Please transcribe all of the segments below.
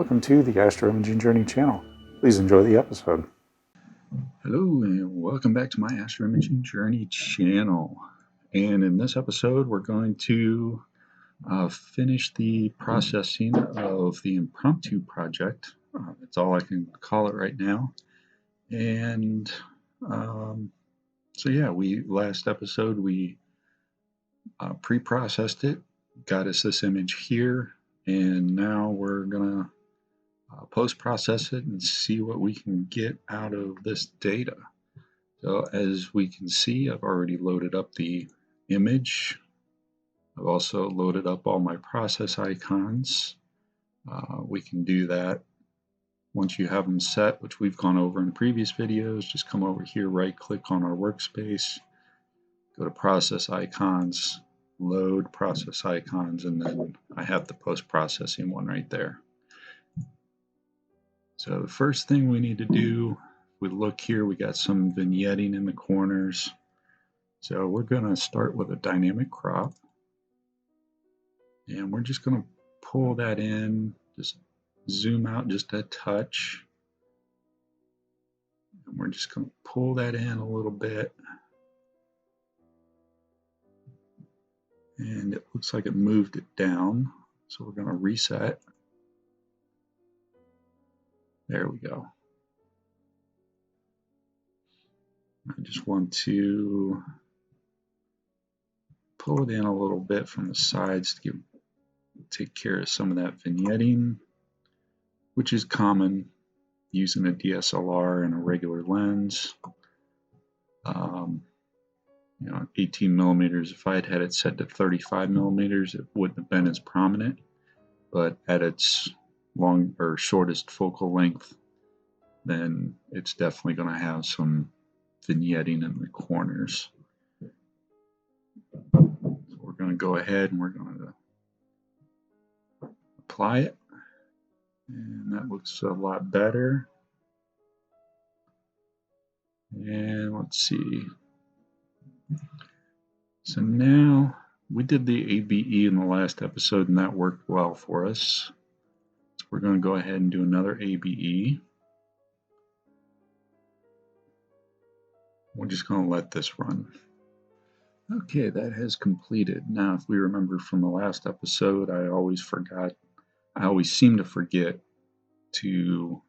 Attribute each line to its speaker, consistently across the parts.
Speaker 1: welcome to the Astroimaging Journey channel. Please enjoy the episode.
Speaker 2: Hello and welcome back to my Astroimaging Journey channel. And in this episode we're going to finish the processing of the impromptu project. That's all I can call it right now. And so yeah, last episode we pre-processed it, got us this image here, and now we're gonna post-process it and see what we can get out of this data. So as we can see, I've already loaded up the image. I've also loaded up all my process icons. We can do that once you have them set, which we've gone over in previous videos. Just come over here, right click on our workspace, go to process icons, load process icons, and then I have the post-processing one right there. So the first thing we need to do, if we look here, we got some vignetting in the corners. So we're going to start with a dynamic crop. And we're just going to pull that in, just zoom out just a touch. And we're just going to pull that in a little bit. And it looks like it moved it down. So we're going to reset. There we go. I just want to pull it in a little bit from the sides to take care of some of that vignetting, which is common using a DSLR and a regular lens. 18 millimeters, if I had it set to 35 millimeters, it wouldn't have been as prominent, but at its shortest focal length, then it's definitely going to have some vignetting in the corners. So we're going to go ahead and we're going to apply it, and that looks a lot better. And let's see. So now we did the ABE in the last episode, and that worked well for us. So we're going to go ahead and do another ABE. We're just going to let this run. Okay, that has completed. Now, if we remember from the last episode, I always seem to forget to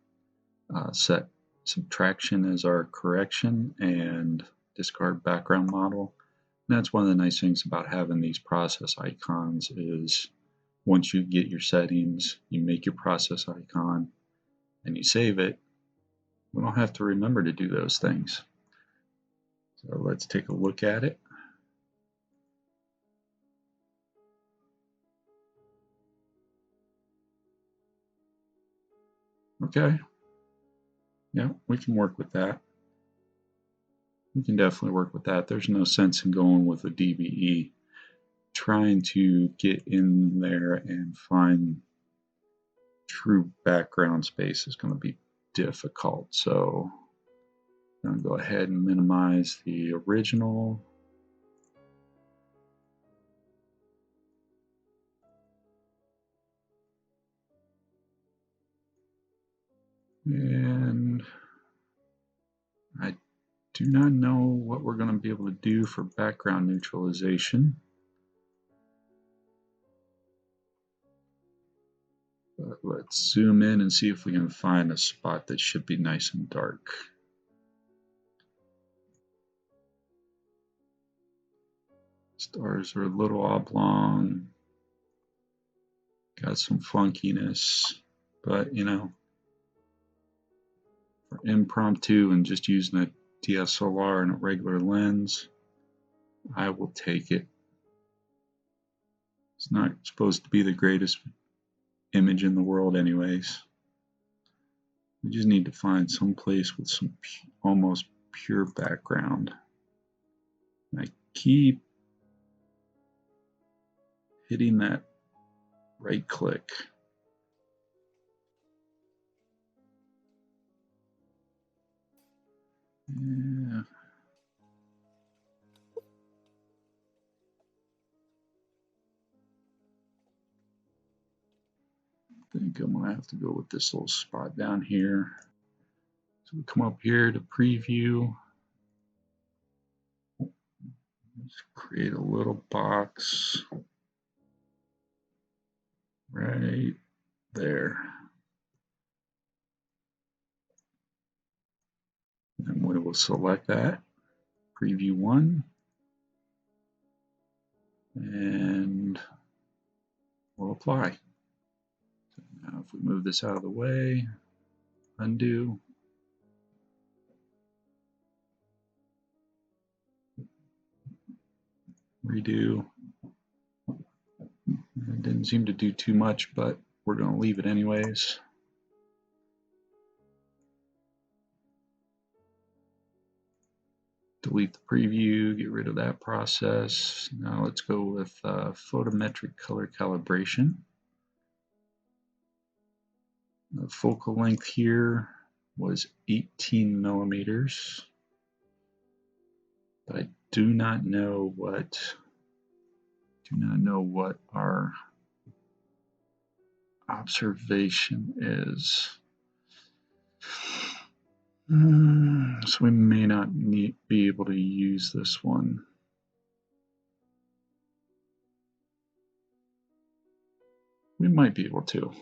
Speaker 2: set subtraction as our correction and discard background model. And that's one of the nice things about having these process icons is once you get your settings, you make your process icon and you save it, we don't have to remember to do those things. So let's take a look at it. Okay. Yeah, we can work with that. We can definitely work with that. There's no sense in going with a DBE. Trying to get in there and find true background space is going to be difficult. So I'm going to go ahead and minimize the original. And I do not know what we're going to be able to do for background neutralization. But let's zoom in and see if we can find a spot that should be nice and dark. Stars are a little oblong. Got some funkiness, but you know, for impromptu and just using a DSLR and a regular lens, I will take it. It's not supposed to be the greatest image in the world anyways. We just need to find some place with some almost pure background. And I keep hitting that right click. Yeah. think I'm gonna have to go with this little spot down here. So we come up here to preview. Let's create a little box right there. And we will select that, preview one, and we'll apply. So now if we move this out of the way, undo, redo. It didn't seem to do too much, but we're going to leave it anyways. Delete the preview, get rid of that process. Now let's go with photometric color calibration. The focal length here was 18 millimeters, but I do not know what our observation is. So we may not be able to use this one. We might be able to.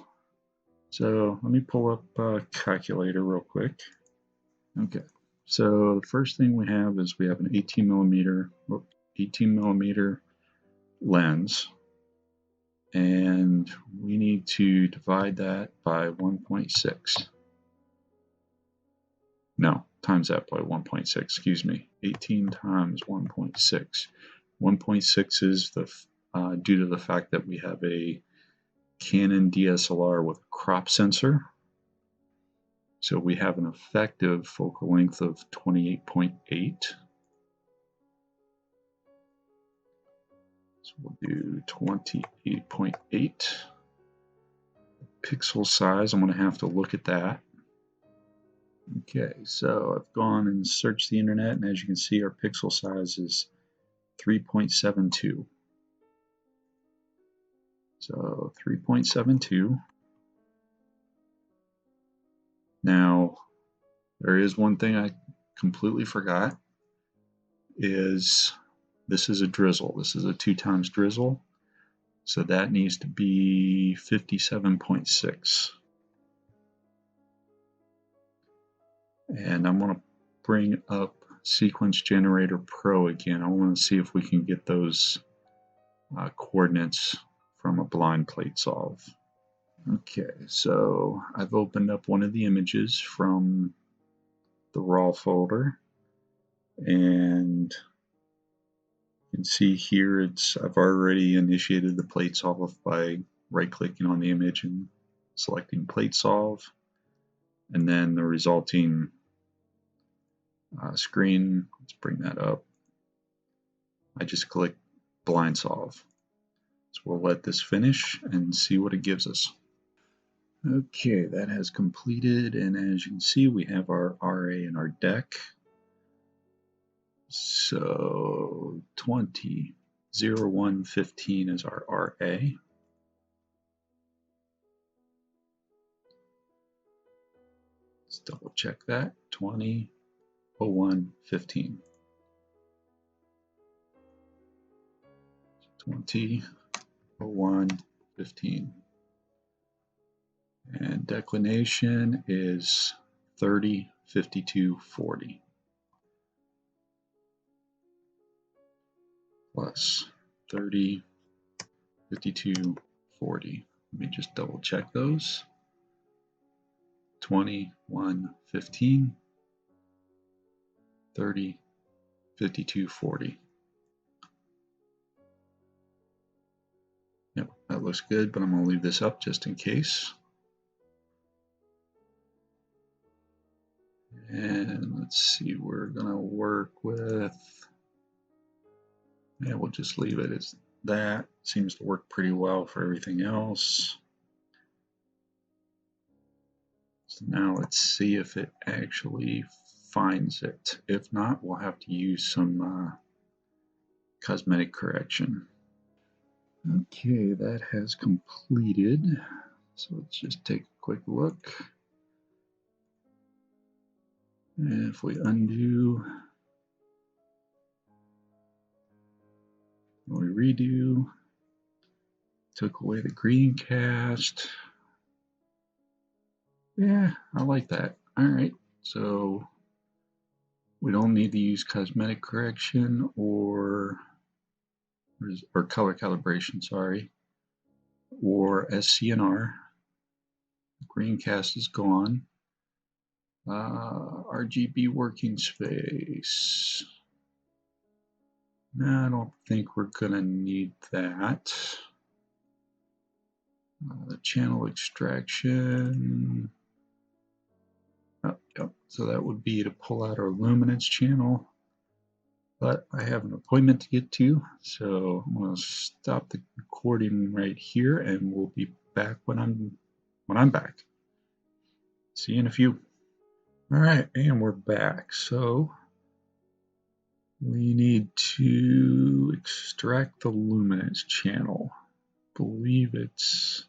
Speaker 2: So let me pull up a calculator real quick. Okay, so the first thing we have is we have an 18 millimeter lens, and we need to divide that by 1.6. No, times that by 1.6, excuse me. 18 times 1.6. 1.6 is due to the fact that we have a Canon DSLR with a crop sensor. So we have an effective focal length of 28.8. So we'll do 28.8. Pixel size, I'm going to have to look at that. Okay, so I've gone and searched the internet, and as you can see, our pixel size is 3.72. So 3.72. Now, there is one thing I completely forgot, is this is a drizzle. This is a 2 times drizzle. So that needs to be 57.6. And I'm going to bring up Sequence Generator Pro again. I want to see if we can get those coordinates from a blind plate solve. Okay, so I've opened up one of the images from the raw folder, and you can see here I've already initiated the plate solve by right-clicking on the image and selecting plate solve, and then the resulting screen, let's bring that up. I just click blind solve. So we'll let this finish and see what it gives us. Okay, that has completed, and as you can see, we have our RA in our deck. So 20.01.15 is our RA. Let's double check that. 20.01.15. 20.01.15. And declination is 30.52.40 plus 30.52.40. Let me just double check those. 21.15, 30.52.40. Yep, that looks good, but I'm going to leave this up just in case. And let's see, we're going to work with, yeah, we'll just leave it as that. Seems to work pretty well for everything else. So now let's see if it actually finds it. If not, we'll have to use some cosmetic correction. Okay, that has completed. So let's just take a quick look. And if we undo, we redo, took away the green cast. Yeah, I like that. All right, so we don't need to use cosmetic correction or color calibration, sorry, or SCNR. Green cast is gone. RGB working space. No, I don't think we're gonna need that. The channel extraction. Oh, yep. So that would be to pull out our luminance channel. But I have an appointment to get to, so I'm going to stop the recording right here, and we'll be back when I'm back. See you in a few. All right, and we're back. So we need to extract the luminance channel. I believe it's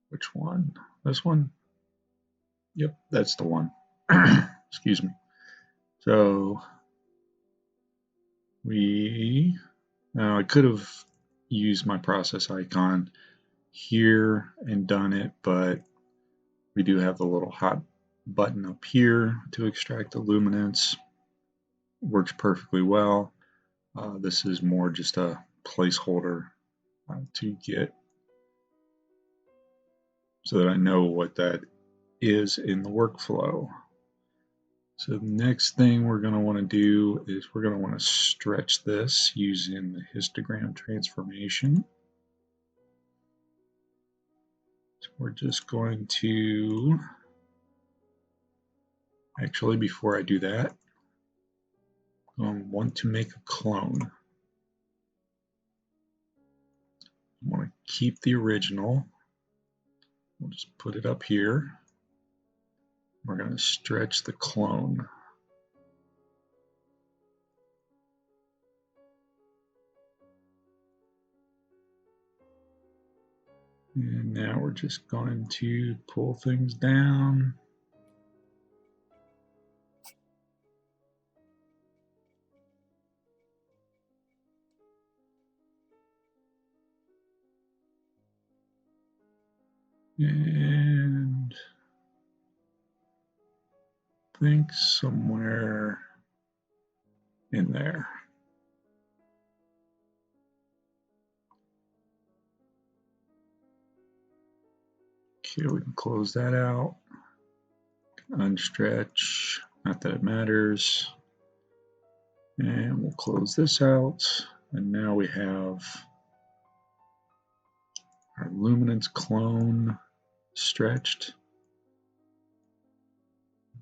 Speaker 2: which one? This one? Yep, that's the one. Excuse me. So I could have used my process icon here and done it, but we do have the little hot button up here to extract the luminance. Works perfectly well. This is more just a placeholder to get so that I know what that is in the workflow. So the next thing we're going to want to do is we're going to want to stretch this using the histogram transformation. So we're just going to, actually before I do that, I want to make a clone. I want to keep the original. We'll just put it up here. We're going to stretch the clone. And now we're just going to pull things down. And I think somewhere in there. Okay, we can close that out. Unstretch, not that it matters. And we'll close this out. And now we have our luminance clone stretched.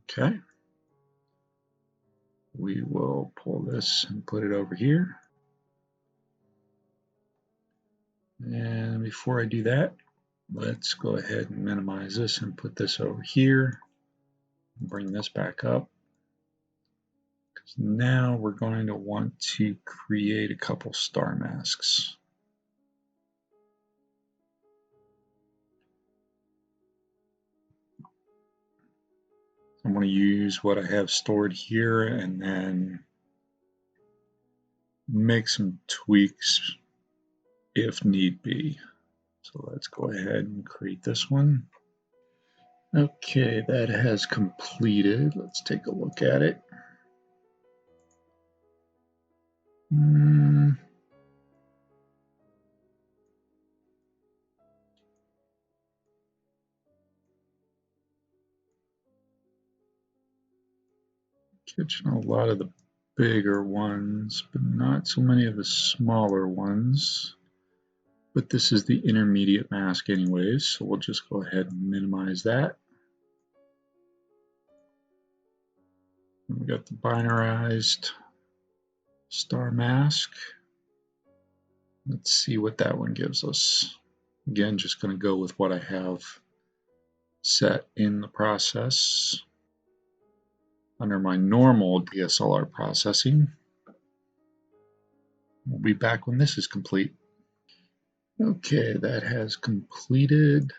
Speaker 2: Okay. We will pull this and put it over here. And before I do that, let's go ahead and minimize this and put this over here. Bring this back up. Because now we're going to want to create a couple star masks. I'm going to use what I have stored here and then make some tweaks if need be. So let's go ahead and create this one. Okay, that has completed. Let's take a look at it. Catching a lot of the bigger ones, but not so many of the smaller ones. But this is the intermediate mask anyways, so we'll just go ahead and minimize that. And we got the binarized star mask. Let's see what that one gives us. Again, just going to go with what I have set in the process under my normal DSLR processing. We'll be back when this is complete. Okay, that has completed.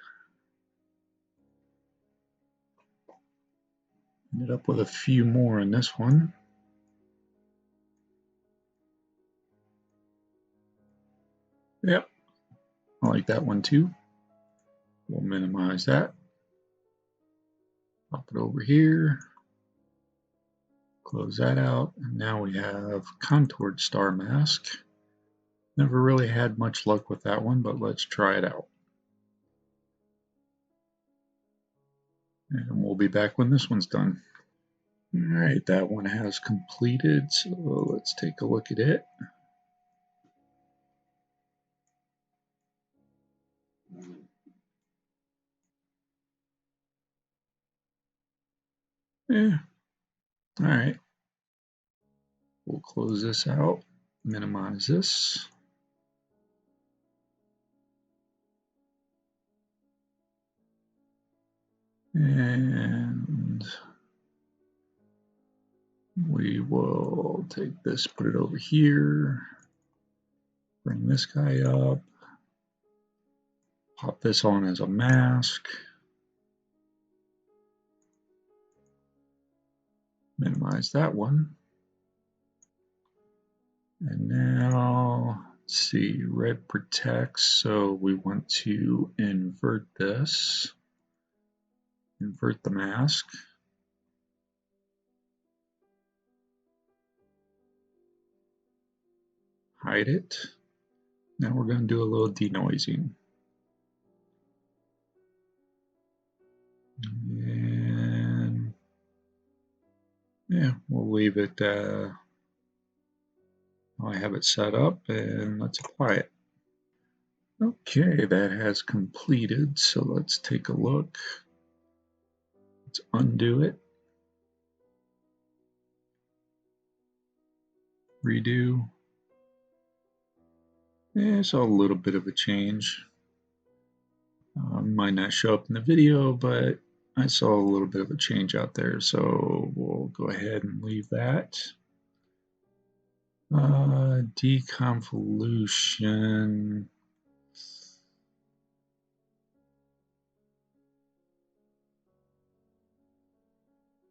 Speaker 2: Ended up with a few more in this one. Yep, I like that one too. We'll minimize that. Pop it over here. Close that out. And now we have contoured star mask. Never really had much luck with that one, but let's try it out. And we'll be back when this one's done. Alright, that one has completed, so let's take a look at it. Yeah, alright. We'll close this out, minimize this. And we will take this, put it over here, bring this guy up, pop this on as a mask, minimize that one. And now, let's see, red protects, so we want to invert this, invert the mask. Hide it. Now we're going to do a little denoising. And yeah, we'll leave it how I have it set up, and let's apply it. Okay, that has completed, so let's take a look. Let's undo it. Redo. Yeah, it's a little bit of a change. Might not show up in the video, but I saw a little bit of a change out there, so we'll go ahead and leave that. Deconvolution.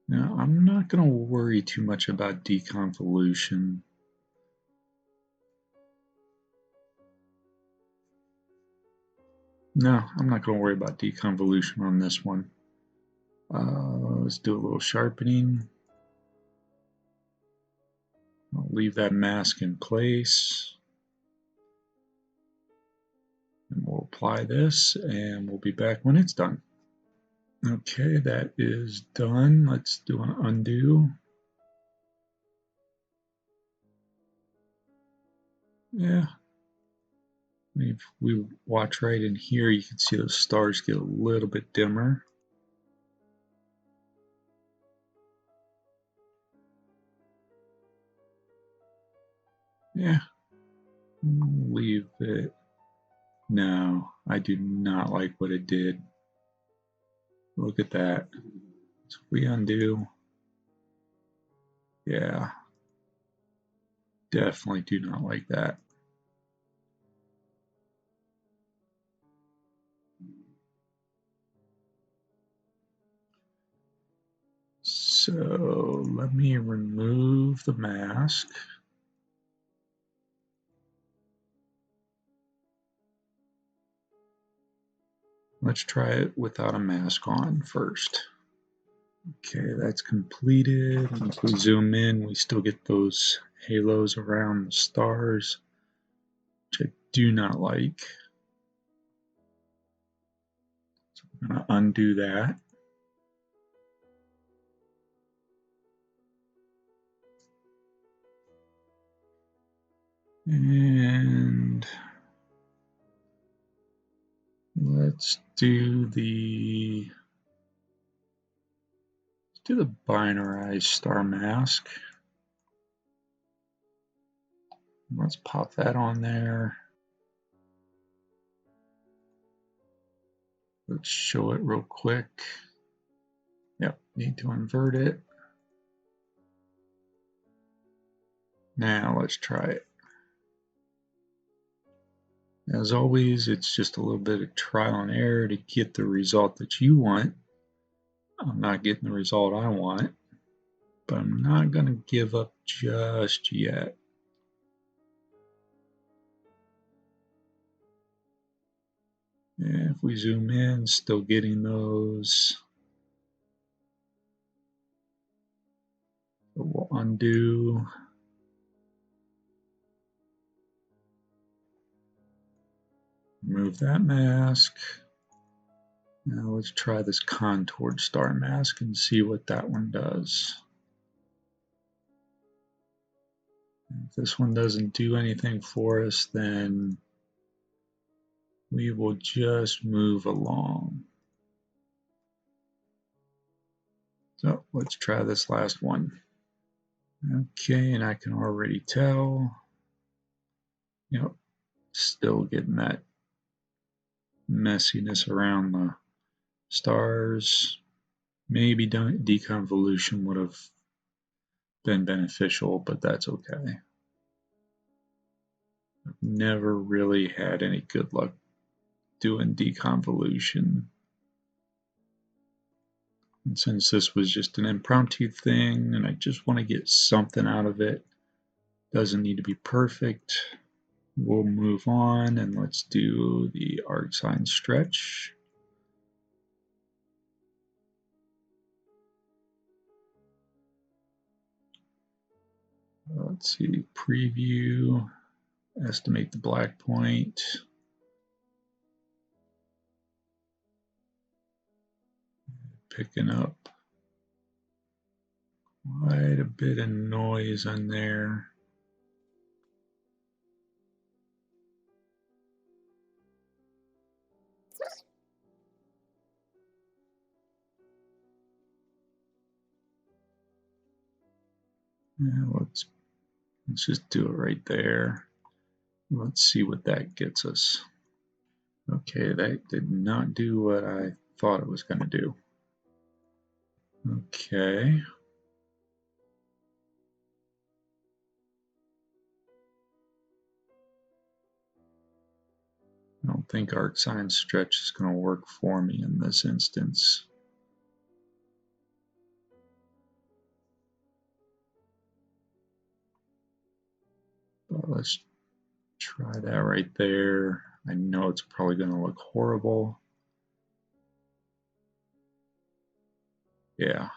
Speaker 2: Now, I'm not going to worry too much about deconvolution. No, I'm not going to worry about deconvolution on this one. Let's do a little sharpening. I'll leave that mask in place. And we'll apply this, and we'll be back when it's done. Okay, that is done. Let's do an undo. Yeah. If we watch right in here, you can see those stars get a little bit dimmer. Yeah. Leave it. No, I do not like what it did. Look at that. So if we undo, yeah, definitely do not like that. So let me remove the mask. Let's try it without a mask on first. Okay, that's completed. And if we zoom in, we still get those halos around the stars, which I do not like. So I'm going to undo that. And let's do the binarized star mask. Let's pop that on there. Let's show it real quick. Yep, need to invert it. Now let's try it. As always, it's just a little bit of trial and error to get the result that you want. I'm not getting the result I want, but I'm not going to give up just yet. And if we zoom in, still getting those. So we'll undo. Remove that mask. Now let's try this contoured star mask and see what that one does. If this one doesn't do anything for us, then we will just move along. So let's try this last one. Okay, and I can already tell, still getting that messiness around the stars. Maybe deconvolution would have been beneficial, but that's okay. I've never really had any good luck doing deconvolution. And since this was just an impromptu thing and I just want to get something out of it, doesn't need to be perfect, we'll move on and let's do the ArtScience Stretch. Let's see, preview, estimate the black point. Picking up quite a bit of noise on there. Yeah, let's just do it right there. Let's see what that gets us. Okay, that did not do what I thought it was going to do. Okay. I don't think ArtScience Stretch is going to work for me in this instance. But let's try that right there. I know it's probably going to look horrible. Yeah.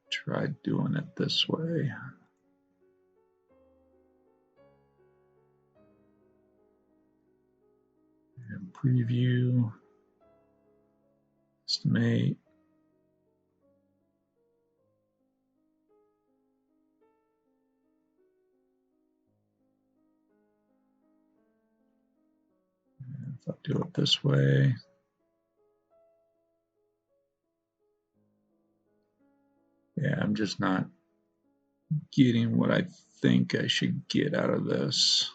Speaker 2: Try doing it this way. And preview, estimate. And if I do it this way, yeah, I'm just not getting what I think I should get out of this.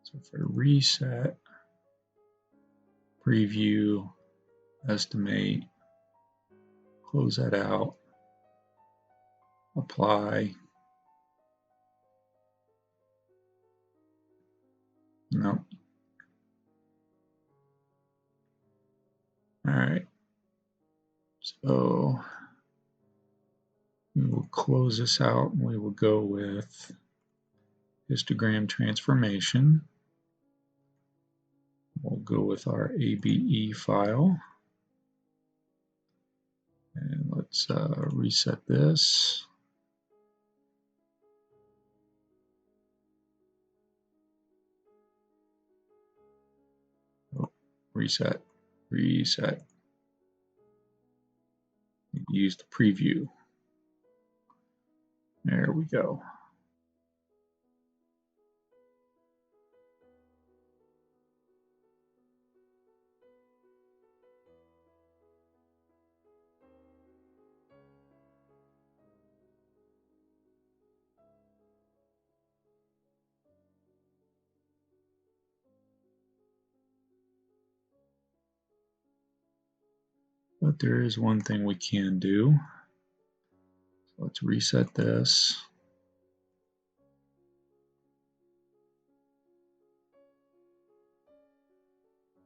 Speaker 2: So if I reset, preview, estimate, close that out, apply. Nope. All right. So we will close this out and we will go with histogram transformation. We'll go with our ABE file. And let's reset this. Oh, reset. Use the preview. There we go. But there is one thing we can do. So let's reset this.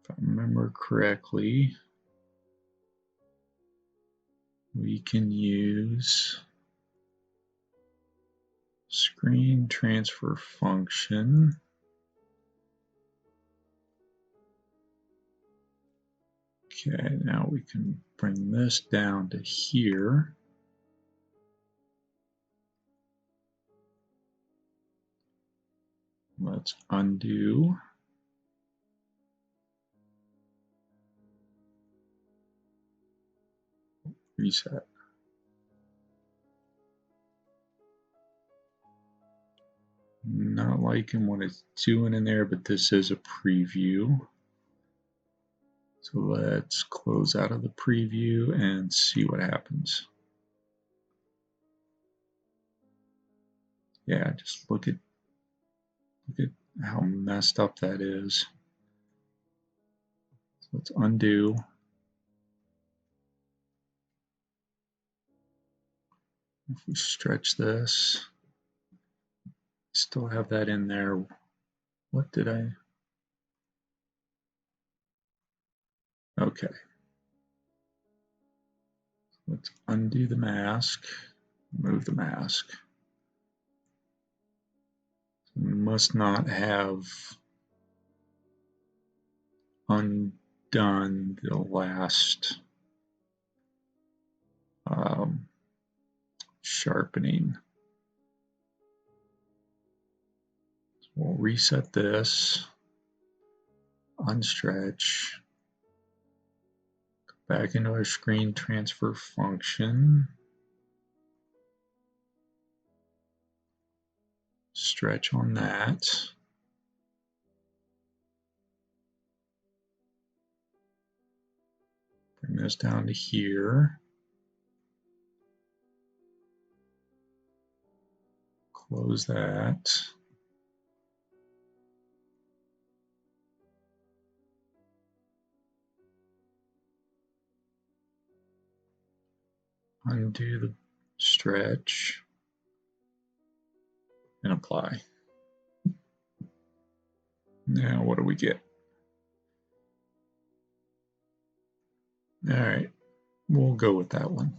Speaker 2: If I remember correctly, we can use screen transfer function. Okay, now we can bring this down to here. Let's undo. Reset. Not liking what it's doing in there, but this is a preview. So let's close out of the preview and see what happens. Yeah, just look at how messed up that is. So let's undo. If we stretch this, still have that in there. What did I? Okay. Let's undo the mask, move the mask. We must not have undone the last sharpening. So we'll reset this, unstretch, go back into our screen transfer function, stretch on that. Bring this down to here. Close that. Undo the stretch and apply. Now what do we get? All right, we'll go with that one.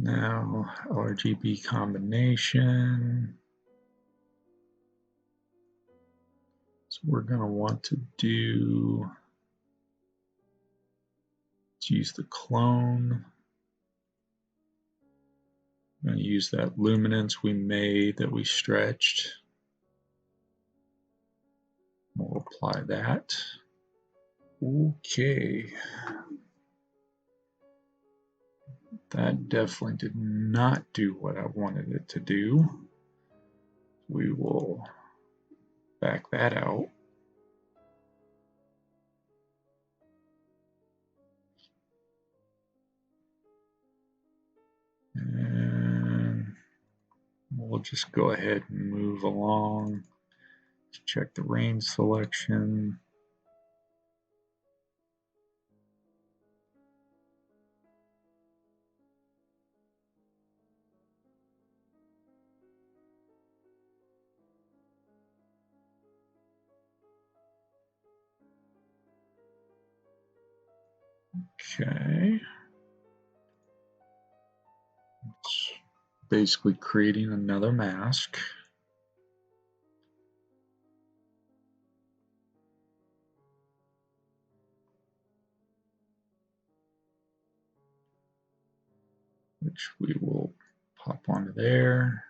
Speaker 2: Now RGB combination. So we're going to want to do, let's use the clone. I'm going to use that luminance we made that we stretched. We'll apply that. Okay. That definitely did not do what I wanted it to do. We will back that out. And we'll just go ahead and move along. Check the range selection. Okay. It's basically creating another mask. Which we will pop onto there.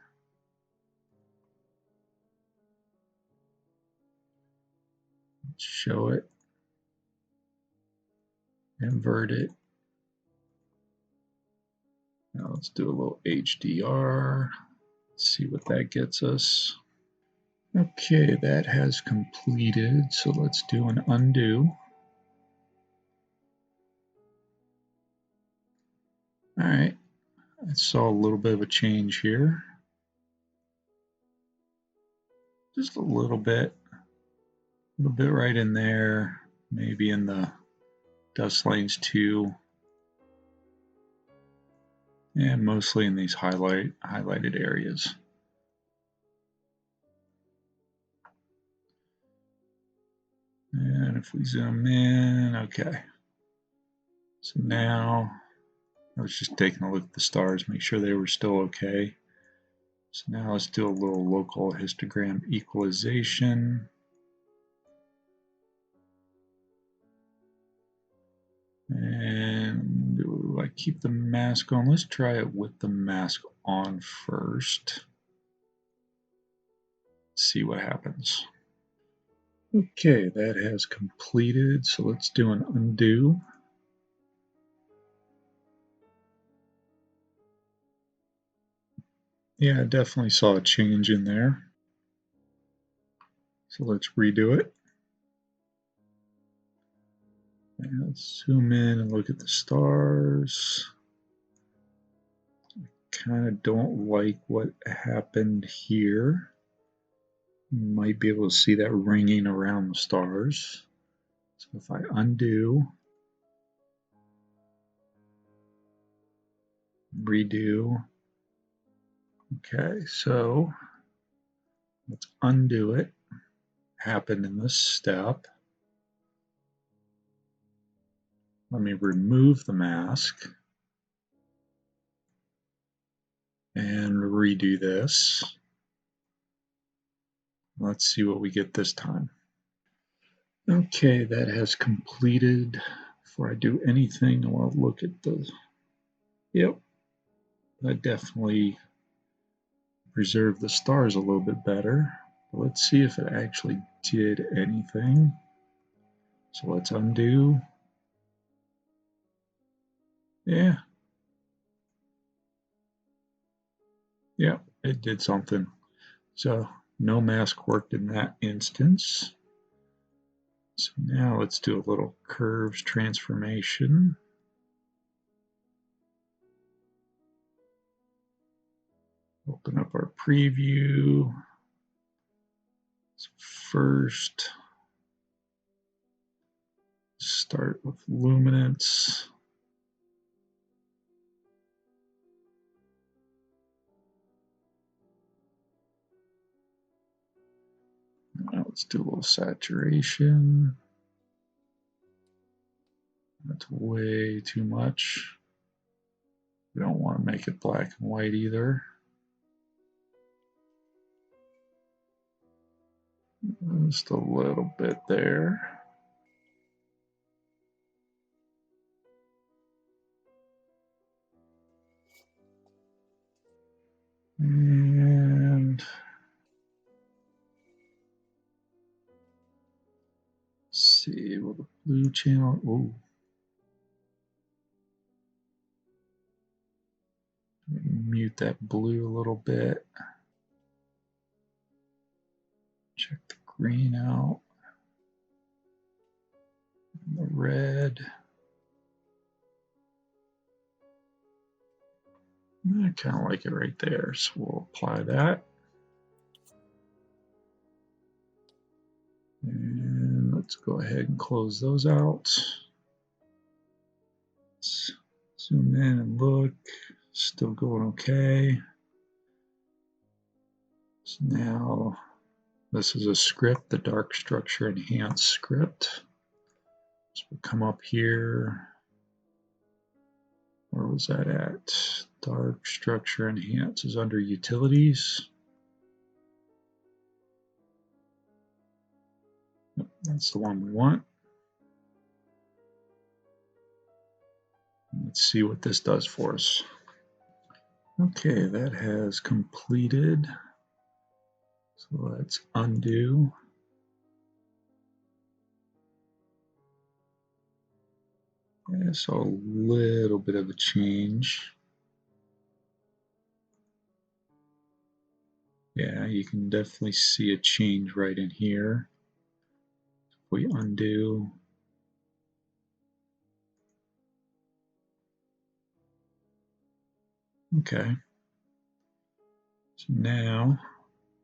Speaker 2: Let's show it. Invert it. Now let's do a little HDR. See what that gets us. Okay, that has completed. So let's do an undo. All right, I saw a little bit of a change here. Just a little bit right in there, maybe in the dust lanes too. and mostly in these highlighted areas. And if we zoom in, okay. So now I was just taking a look at the stars, make sure they were still okay. So now let's do a little local histogram equalization. And do I keep the mask on? Let's try it with the mask on first. See what happens. Okay, that has completed. So let's do an undo. Yeah, I definitely saw a change in there. So let's redo it. And let's zoom in and look at the stars. I kind of don't like what happened here. You might be able to see that ringing around the stars. So if I undo, redo. Okay, so let's undo it. Happened in this step. Let me remove the mask and redo this. Let's see what we get this time. Okay, that has completed. Before I do anything, I want to look at the, yep, that definitely preserved the stars a little bit better. But let's see if it actually did anything. So let's undo. Yeah. Yeah, it did something. So no mask worked in that instance. So now let's do a little curves transformation. Open up our preview. So first, start with luminance. Now let's do a little saturation. That's way too much. We don't want to make it black and white either. Just a little bit there. And let's see, will the blue channel, ooh. Mute that blue a little bit. Check the green out. And the red. I kind of like it right there, so we'll apply that. And let's go ahead and close those out. Let's zoom in and look. Still going okay. So now this is a script, the dark structure enhance script. So we'll come up here. Where was that at? Dark structure enhance is under utilities. Yep, that's the one we want. Let's see what this does for us. Okay, that has completed. So let's undo. Yeah, so a little bit of a change. Yeah, you can definitely see a change right in here. If we undo. Okay. So now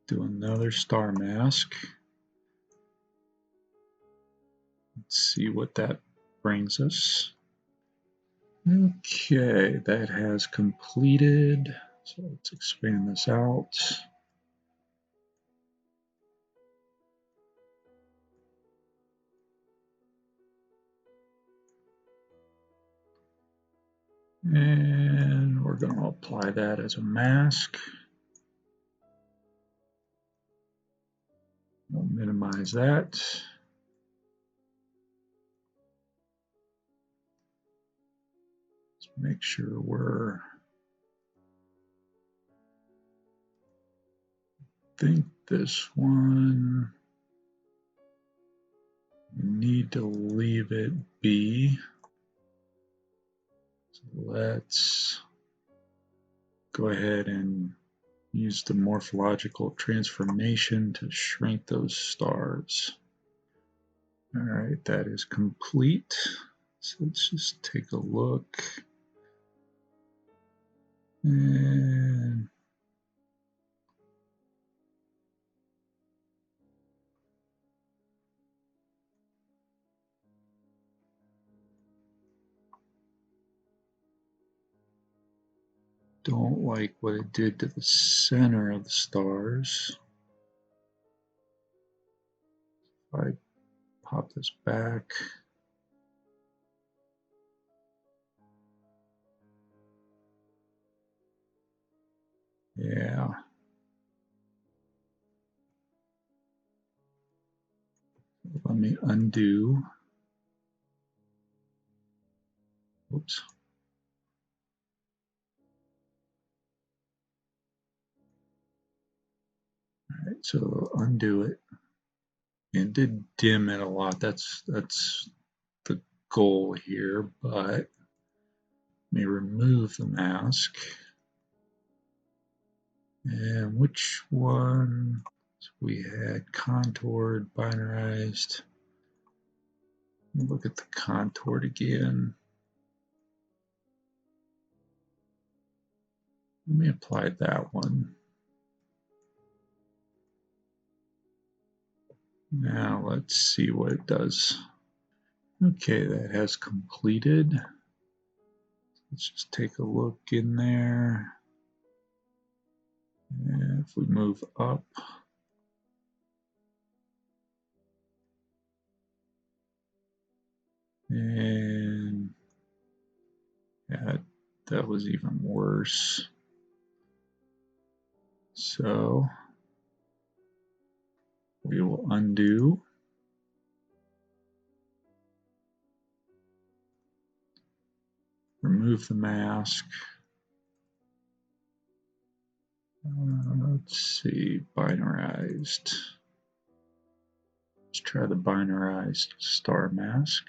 Speaker 2: do another star mask. Let's see what that brings us. Okay, that has completed. So let's expand this out. And we're going to apply that as a mask. We'll minimize that. Let's make sure we're, I think this one, we need to leave it be. So let's go ahead and use the morphological transformation to shrink those stars. All right, that is complete. So let's just take a look. And don't like what it did to the center of the stars. If I pop this back, yeah. Let me undo. Oops. All right, so undo it. It did dim it a lot. That's the goal here, but let me remove the mask. And which one? So we had contoured, binarized. Look at the contoured again. Let me apply that one. Now let's see what it does. Okay, that has completed. Let's just take a look in there. And if we move up, and yeah, that was even worse. So we will undo. Remove the mask. Let's see, binarized. Let's try the binarized star mask.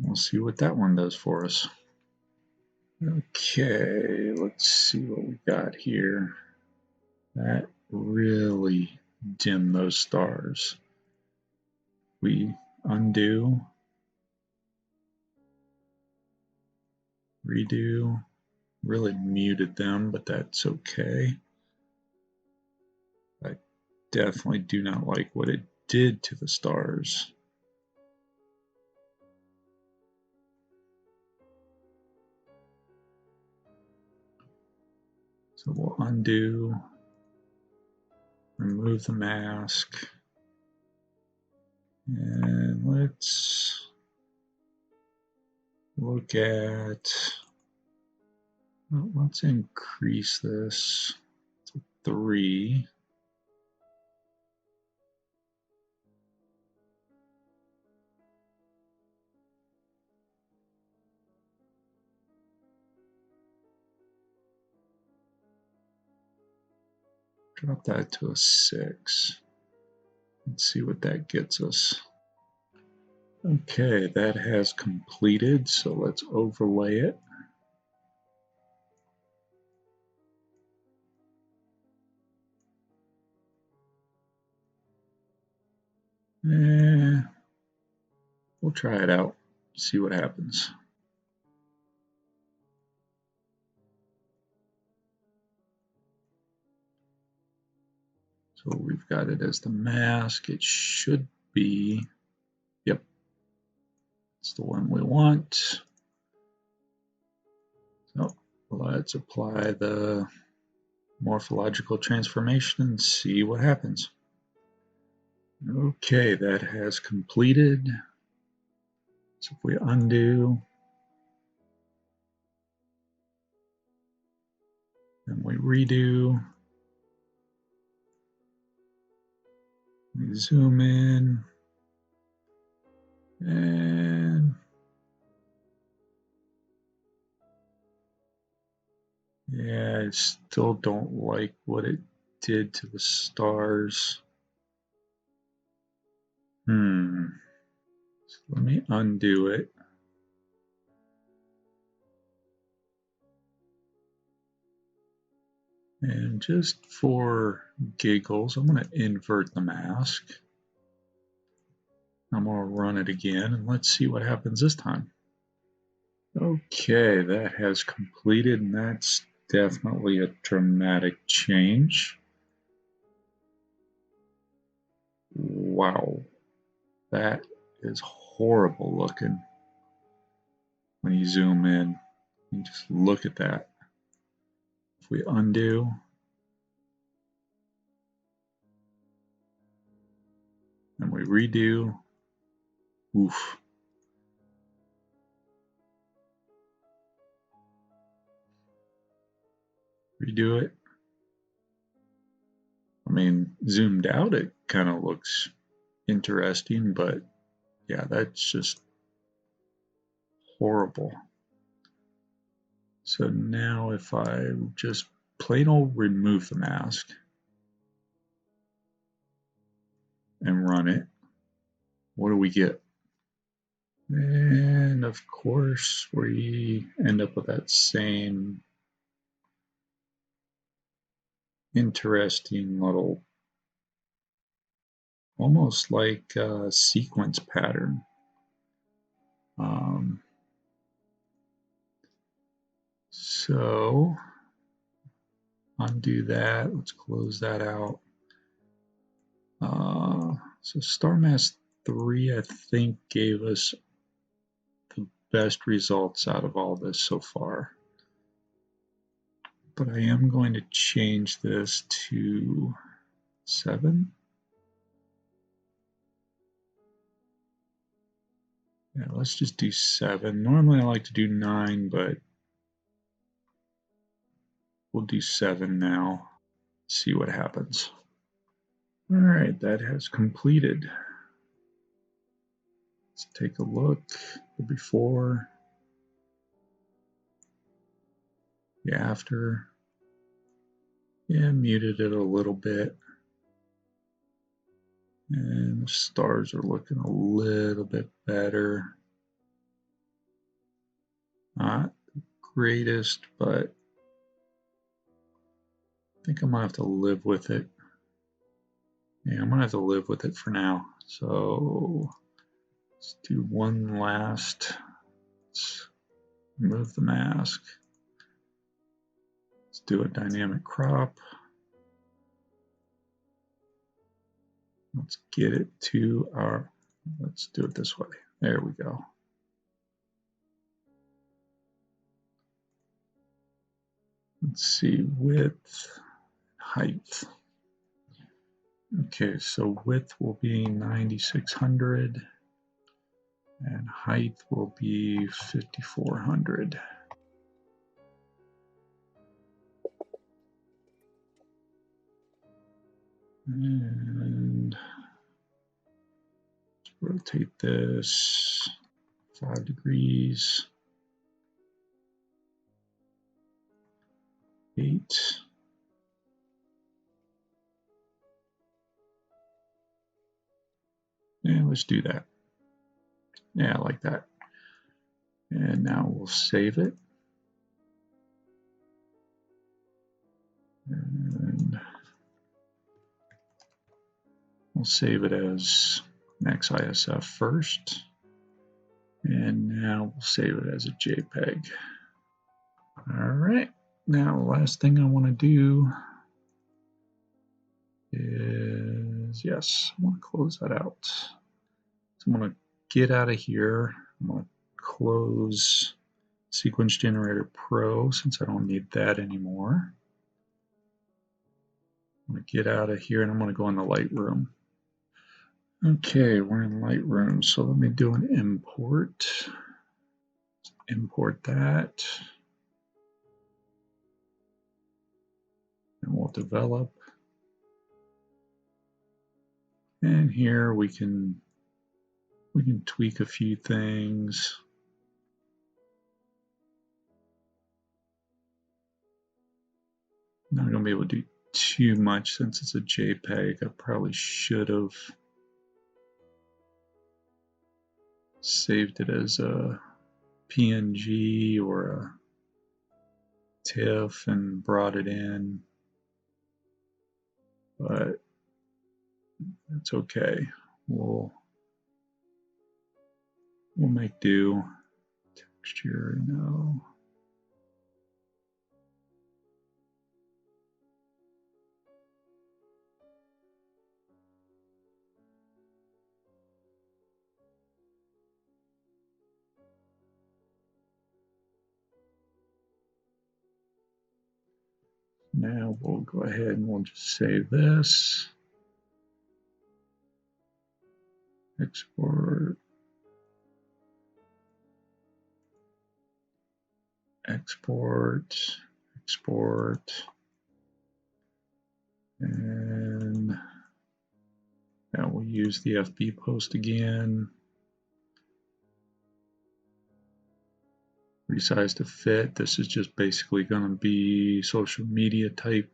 Speaker 2: We'll see what that one does for us. Okay, let's see what we got here. That really dimmed those stars. We undo, redo, really muted them, but that's okay. I definitely do not like what it did to the stars. So we'll undo, remove the mask, and let's look at, well, let's increase this to 3. Drop that to a 6. Let's see what that gets us. Okay, that has completed, so let's overlay it. We'll try it out, see what happens. So we've got it as the mask. It should be, yep, it's the one we want. So let's apply the morphological transformation and see what happens. Okay, that has completed. So if we undo, and we redo, we zoom in, and yeah, I still don't like what it did to the stars. So let me undo it. And just for giggles, I'm going to invert the mask. I'm going to run it again, and let's see what happens this time. Okay, that has completed, and that's definitely a dramatic change. Wow, that is horrible looking. When you zoom in, you just look at that. If we undo, and we redo, oof. Redo it. I mean, zoomed out, it kind of looks interesting, but yeah, that's just horrible. So now if I just plain old remove the mask and run it, what do we get? And of course, we end up with that same interesting little, almost like a sequence pattern. So undo that. Let's close that out. So Star Mask 3, I think, gave us the best results out of all this so far. But I am going to change this to 7. Yeah, let's just do 7. Normally I like to do 9, but we'll do 7 now. See what happens. All right, that has completed. Let's take a look. The before, the after. Yeah, muted it a little bit. And the stars are looking a little bit better. Not the greatest, but I think I'm gonna have to live with it. Yeah, I'm gonna have to live with it for now. So let's do one last. Let's remove the mask. Let's do a dynamic crop. Let's get it to our, let's do it this way. There we go. Let's see, width, height. Okay, so width will be 9600 and height will be 5400. And let's rotate this 5 degrees. 8. And let's do that. Yeah, I like that. And now we'll save it. And we'll save it as an XISF first. And now we'll save it as a JPEG. All right. Now, the last thing I want to do is, yes, I want to close that out. So I'm going to get out of here. I'm going to close Sequence Generator Pro since I don't need that anymore. I'm going to get out of here and I'm going to go into Lightroom. Okay, we're in Lightroom, so let me do an import. Import that. And we'll develop. And here we can tweak a few things. Not going to be able to do too much since it's a JPEG. I probably should have saved it as a PNG or a TIFF and brought it in, but that's okay. We'll make do. Texture, no. Now we'll go ahead and we'll just save this. Export. Export. Export. And now we'll use the FB post again. Resize to fit. This is just basically going to be social media type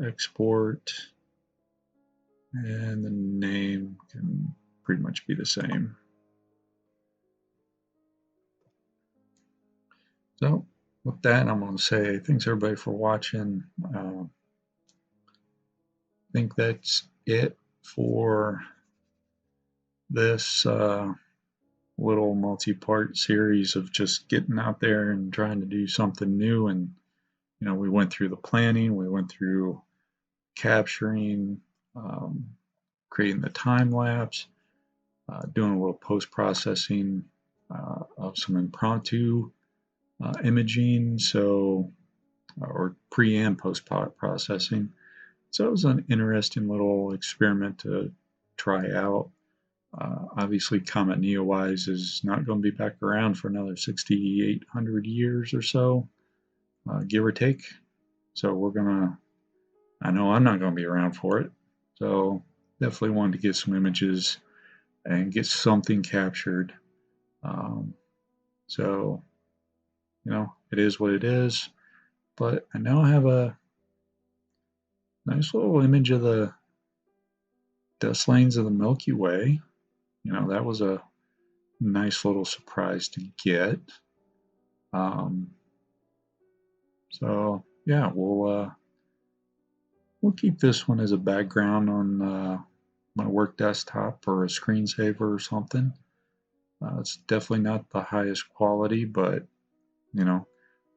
Speaker 2: export, and the name can pretty much be the same. So with that, I'm going to say thanks everybody for watching. I think that's it for this little multi-part series of just getting out there and trying to do something new. And you know, we went through the planning, we went through capturing, creating the time lapse, doing a little post-processing of some impromptu imaging, so or pre and post processing. So it was an interesting little experiment to try out. Obviously, Comet NEOWISE is not going to be back around for another 6,800 years or so, give or take. So we're gonna, I know I'm not going to be around for it. So definitely wanted to get some images and get something captured. So, you know, it is what it is. But I now have a nice little image of the dust lanes of the Milky Way. You know, that was a nice little surprise to get. So yeah, we'll keep this one as a background on my work desktop or a screensaver or something. It's definitely not the highest quality, but you know,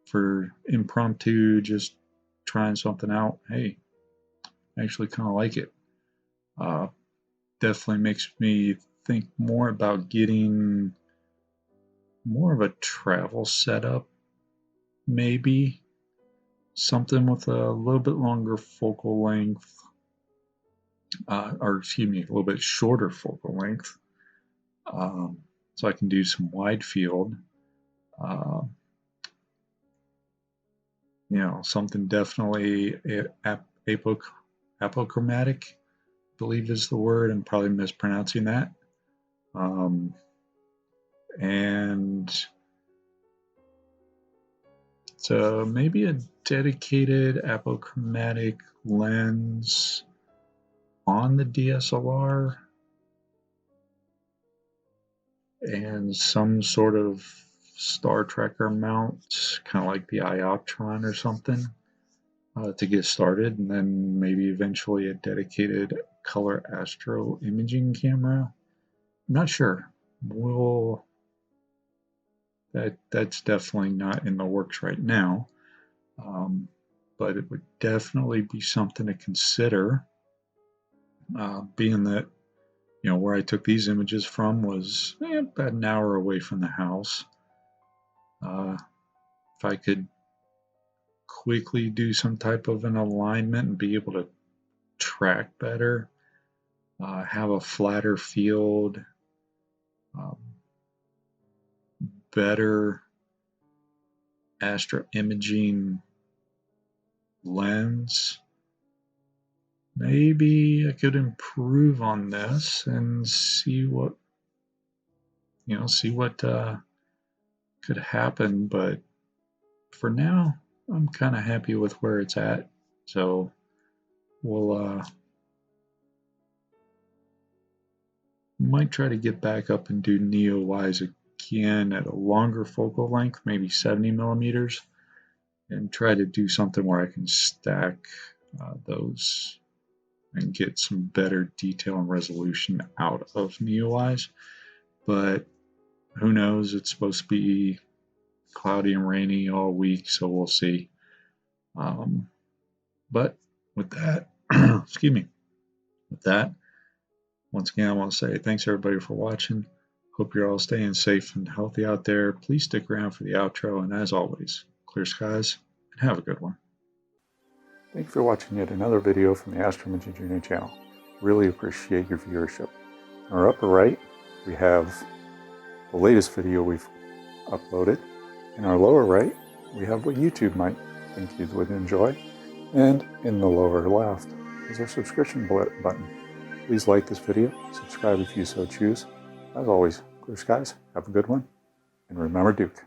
Speaker 2: for impromptu, just trying something out, hey, I actually kind of like it. Definitely makes me think more about getting more of a travel setup, maybe something with a little bit longer focal length, or excuse me, a little bit shorter focal length, so I can do some wide field. You know, something definitely apochromatic, I believe is the word. I'm probably mispronouncing that. And so maybe a dedicated apochromatic lens on the DSLR and some sort of Star Trekker mount, kind of like the Ioptron or something, to get started, and then maybe eventually a dedicated color astro imaging camera. I'm not sure. That's definitely not in the works right now, but it would definitely be something to consider, being that where I took these images from was about an hour away from the house. If I could quickly do some type of an alignment and be able to track better, have a flatter field, better astro imaging lens, maybe I could improve on this and see what could happen. But for now, I'm kind of happy with where it's at. So we'll might try to get back up and do NEOWISE again at a longer focal length, maybe 70 millimeters, and try to do something where I can stack those and get some better detail and resolution out of NEOWISE. But who knows? It's supposed to be cloudy and rainy all week, so we'll see. But with that, excuse me, with that, once again, I want to say thanks everybody for watching. Hope you're all staying safe and healthy out there. Please stick around for the outro, and as always, clear skies and have a good one.
Speaker 1: Thank you for watching yet another video from the Astrometry Journey channel. Really appreciate your viewership. In our upper right, we have the latest video we've uploaded. In our lower right, we have what YouTube might think you would enjoy. And in the lower left is our subscription button. Please like this video, subscribe if you so choose. As always, clear skies, have a good one, and remember Duke.